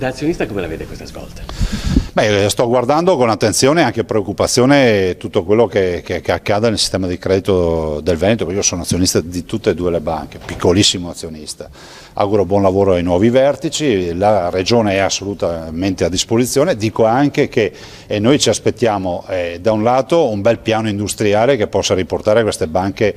Da azionista come la vede questa svolta? Beh, sto guardando con attenzione e anche preoccupazione tutto quello che accade nel sistema di credito del Veneto, perché io sono azionista di tutte e due le banche, piccolissimo azionista. Auguro buon lavoro ai nuovi vertici, la Regione è assolutamente a disposizione, dico anche che noi ci aspettiamo da un lato un bel piano industriale che possa riportare queste banche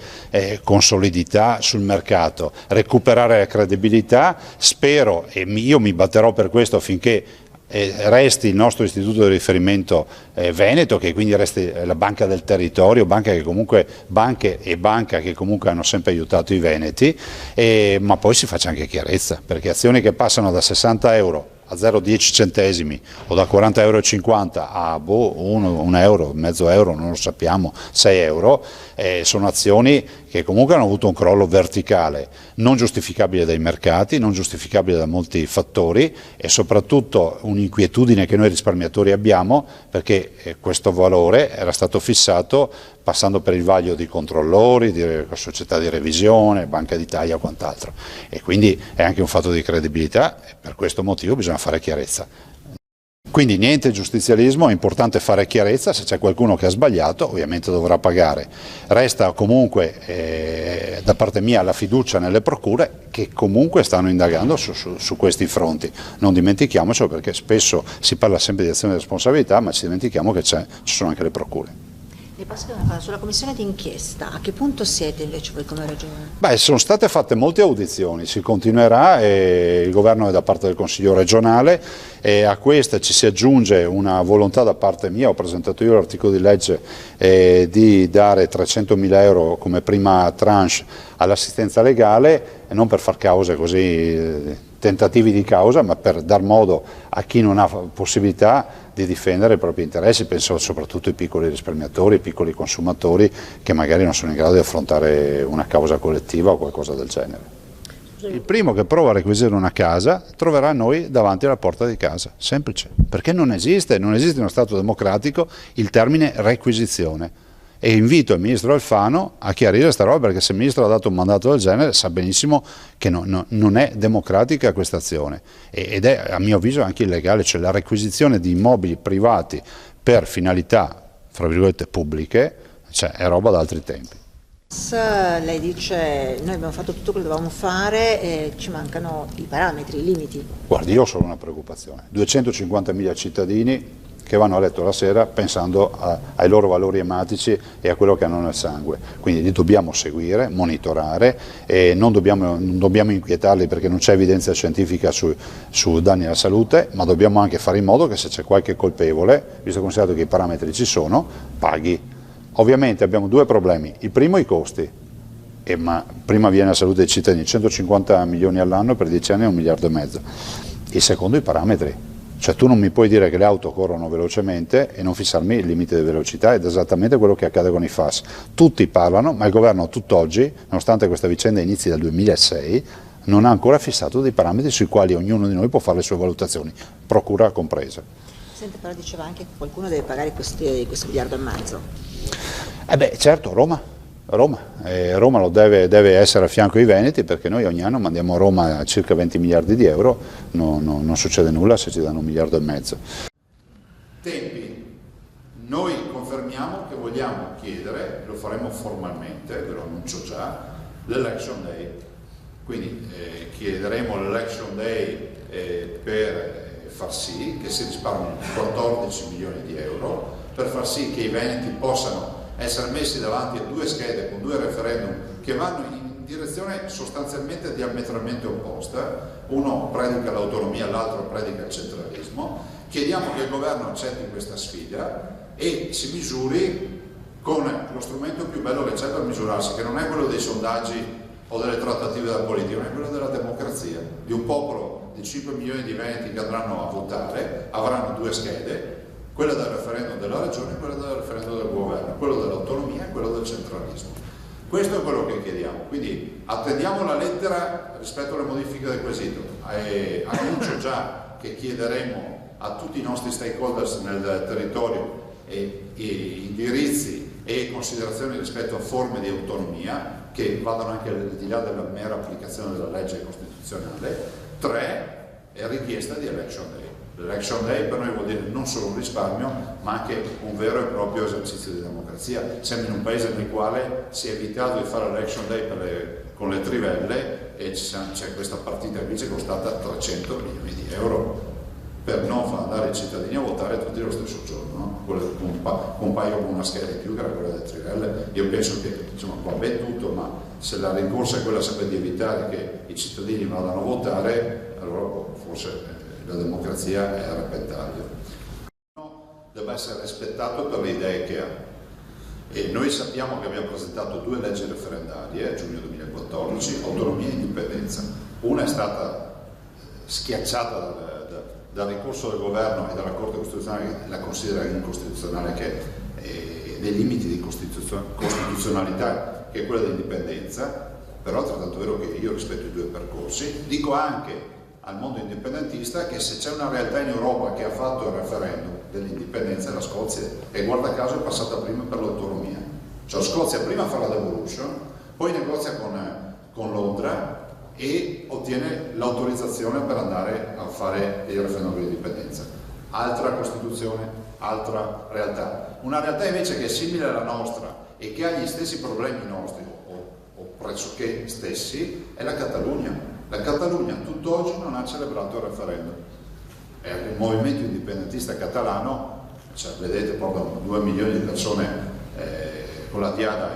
con solidità sul mercato, recuperare la credibilità, spero e io mi batterò per questo affinché resti il nostro istituto di riferimento Veneto, che quindi resti la banca del territorio, banche e banca che comunque hanno sempre aiutato i veneti, ma poi si faccia anche chiarezza, perché azioni che passano da 60 euro a 0,10 centesimi o da 40,50 euro a 1 euro, mezzo euro, non lo sappiamo, 6 euro, sono azioni che comunque hanno avuto un crollo verticale, non giustificabile dai mercati, non giustificabile da molti fattori e soprattutto un'inquietudine che noi risparmiatori abbiamo, perché questo valore era stato fissato passando per il vaglio di controllori, di società di revisione, Banca d'Italia o quant'altro, e quindi è anche un fatto di credibilità e per questo motivo bisogna fare chiarezza. Quindi niente giustizialismo, è importante fare chiarezza, se c'è qualcuno che ha sbagliato ovviamente dovrà pagare. Resta comunque da parte mia la fiducia nelle procure che comunque stanno indagando su questi fronti. Non dimentichiamocelo, perché spesso si parla sempre di azione di responsabilità, ma ci dimentichiamo che ci sono anche le procure. Le passo sulla commissione d'inchiesta, a che punto siete invece voi come Regione? Beh, sono state fatte molte audizioni, si continuerà, il governo è da parte del Consiglio regionale e a questa ci si aggiunge una volontà da parte mia, ho presentato io l'articolo di legge di dare 300.000 euro come prima tranche all'assistenza legale, e non per far cause così, tentativi di causa, ma per dar modo a chi non ha possibilità di difendere i propri interessi, penso soprattutto ai piccoli risparmiatori, ai piccoli consumatori che magari non sono in grado di affrontare una causa collettiva o qualcosa del genere. Il primo che prova a requisire una casa troverà noi davanti alla porta di casa, semplice, perché non esiste in uno Stato democratico il termine requisizione. E invito il Ministro Alfano a chiarire questa roba, perché se il Ministro ha dato un mandato del genere sa benissimo che non è democratica questa azione ed è a mio avviso anche illegale, cioè la requisizione di immobili privati per finalità, fra virgolette, pubbliche, cioè è roba da altri tempi. Lei dice noi abbiamo fatto tutto quello che dovevamo fare e ci mancano i parametri, i limiti. Guardi, io ho solo una preoccupazione, 250.000 cittadini che vanno a letto la sera pensando ai loro valori ematici e a quello che hanno nel sangue. Quindi li dobbiamo seguire, monitorare e non dobbiamo inquietarli perché non c'è evidenza scientifica su danni alla salute, ma dobbiamo anche fare in modo che se c'è qualche colpevole, visto considerato che i parametri ci sono, paghi. Ovviamente abbiamo due problemi. Il primo i costi, ma prima viene la salute dei cittadini, 150 milioni all'anno per 10 anni è 1,5 miliardi. Il secondo i parametri. Cioè tu non mi puoi dire che le auto corrono velocemente e non fissarmi il limite di velocità, ed è esattamente quello che accade con i FAS. Tutti parlano, ma il governo tutt'oggi, nonostante questa vicenda inizi dal 2006, non ha ancora fissato dei parametri sui quali ognuno di noi può fare le sue valutazioni, procura compresa. Sente, però diceva anche che qualcuno deve pagare questo 1,5 miliardi. Beh, certo, Roma lo deve essere a fianco ai veneti, perché noi ogni anno mandiamo a Roma circa 20 miliardi di euro, non succede nulla se ci danno 1,5 miliardi. Tempi, noi confermiamo che vogliamo chiedere, lo faremo formalmente, ve lo annuncio già, l'election day, quindi chiederemo l'election day per far sì che si risparmino 14 milioni di euro, per far sì che i veneti possano essere messi davanti a due schede con due referendum che vanno in direzione sostanzialmente diametralmente opposta, uno predica l'autonomia, l'altro predica il centralismo. Chiediamo che il governo accetti questa sfida e si misuri con lo strumento più bello che c'è per misurarsi, che non è quello dei sondaggi o delle trattative della politica, ma è quello della democrazia, di un popolo di 5 milioni di veneti che andranno a votare, avranno due schede, quella del referendum della regione e quella del referendum del governo, quello dell'autonomia e quello del centralismo. Questo è quello che chiediamo, quindi attendiamo la lettera rispetto alle modifiche del quesito. Annuncio già che chiederemo a tutti i nostri stakeholders nel territorio indirizzi e considerazioni rispetto a forme di autonomia che vadano anche al di là della mera applicazione della legge costituzionale. 3. è richiesta di election day. L'election day per noi vuol dire non solo un risparmio, ma anche un vero e proprio esercizio di democrazia. Siamo in un paese nel quale si è evitato di fare l'election day con le trivelle e c'è questa partita che ci è costata 300 milioni di euro per non far andare i cittadini a votare tutti lo stesso giorno, no? Un paio con una scheda in più che era quella delle trivelle. Io penso che insomma va bene tutto, ma se la rincorsa è quella sempre di evitare che i cittadini vadano a votare, allora forse la democrazia è a repentaglio. Deve essere rispettato per le idee che ha. E noi sappiamo che abbiamo presentato 2 leggi referendarie a giugno 2014, autonomia e indipendenza. Una è stata schiacciata dal ricorso del governo e dalla Corte Costituzionale, che la considera incostituzionale, che è nei limiti di costituzionalità, che è quella dell'indipendenza, però è altrettanto vero che io rispetto i 2 percorsi. Dico anche al mondo indipendentista che se c'è una realtà in Europa che ha fatto il referendum dell'indipendenza è la Scozia, e guarda caso è passata prima per l'autonomia. Cioè la Scozia prima fa la devolution, poi negozia con Londra e ottiene l'autorizzazione per andare a fare il referendum dell'indipendenza. Altra Costituzione, altra realtà. Una realtà invece che è simile alla nostra e che ha gli stessi problemi nostri, o pressoché stessi, è la Catalogna. La Catalogna tutt'oggi non ha celebrato il referendum. È il movimento indipendentista catalano, cioè, vedete, portano 2 milioni di persone con la diada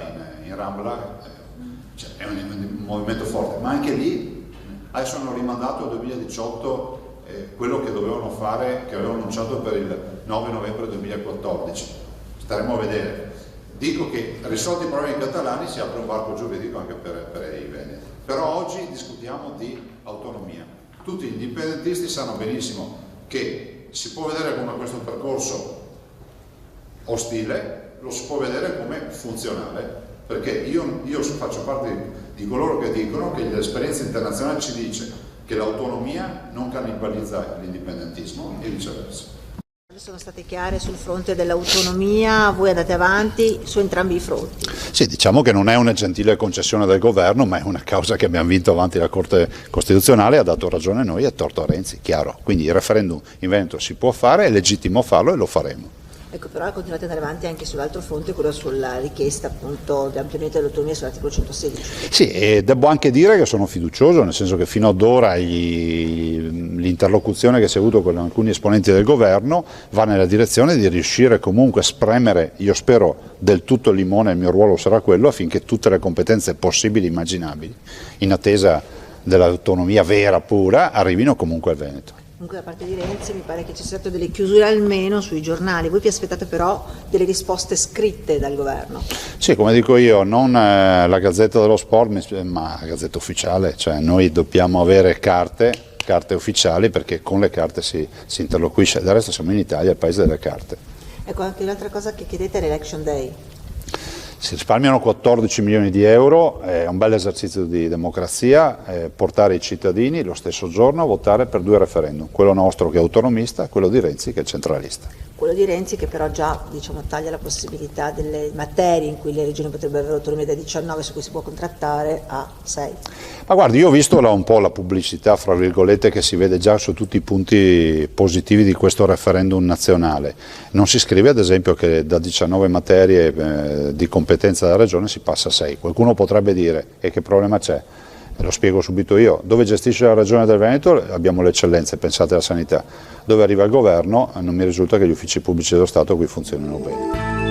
in Rambla, cioè, è un movimento forte, ma anche lì adesso hanno rimandato al 2018 quello che dovevano fare, che avevano annunciato per il 9 novembre 2014. Staremo a vedere. Dico che risolti i problemi catalani si apre un varco giuridico anche per i veneti. Però oggi discutiamo di autonomia. Tutti gli indipendentisti sanno benissimo che si può vedere come questo percorso ostile, lo si può vedere come funzionale, perché io faccio parte di coloro che dicono che l'esperienza internazionale ci dice che l'autonomia non cannibalizza l'indipendentismo e viceversa. Sono state chiare sul fronte dell'autonomia, voi andate avanti su entrambi i fronti. Sì, diciamo che non è una gentile concessione del governo, ma è una causa che abbiamo vinto avanti la Corte Costituzionale, ha dato ragione a noi e ha torto a Renzi, chiaro. Quindi il referendum in Veneto si può fare, è legittimo farlo e lo faremo. Ecco, però continuate ad andare avanti anche sull'altro fronte, quello sulla richiesta appunto di ampliamento dell'autonomia sull'articolo 116. Sì, e devo anche dire che sono fiducioso, nel senso che fino ad ora l'interlocuzione che si è avuto con alcuni esponenti del governo va nella direzione di riuscire comunque a spremere, io spero del tutto il limone, il mio ruolo sarà quello, affinché tutte le competenze possibili e immaginabili, in attesa dell'autonomia vera, pura, arrivino comunque al Veneto. Comunque da parte di Renzi mi pare che ci siano state delle chiusure almeno sui giornali, voi vi aspettate però delle risposte scritte dal governo? Sì, come dico io, non la Gazzetta dello Sport, ma la Gazzetta Ufficiale, cioè noi dobbiamo avere carte ufficiali, perché con le carte si interloquisce, del resto siamo in Italia, il paese delle carte. Ecco, anche un'altra cosa che chiedete è l'election day. Si risparmiano 14 milioni di euro, è un bel esercizio di democrazia, portare i cittadini lo stesso giorno a votare per 2 referendum, quello nostro che è autonomista, quello di Renzi che è centralista. Quello di Renzi che però già taglia la possibilità delle materie in cui le regioni potrebbero avere autonomia da 19 su cui si può contrattare a 6. Ma guardi, io ho visto un po' la pubblicità, fra virgolette, che si vede già su tutti i punti positivi di questo referendum nazionale. Non si scrive ad esempio che da 19 materie di competenza della regione si passa a 6. Qualcuno potrebbe dire, e che problema c'è? Lo spiego subito io. Dove gestisce la regione del Veneto abbiamo le eccellenze, pensate alla sanità. Dove arriva il governo non mi risulta che gli uffici pubblici dello Stato qui funzionino bene.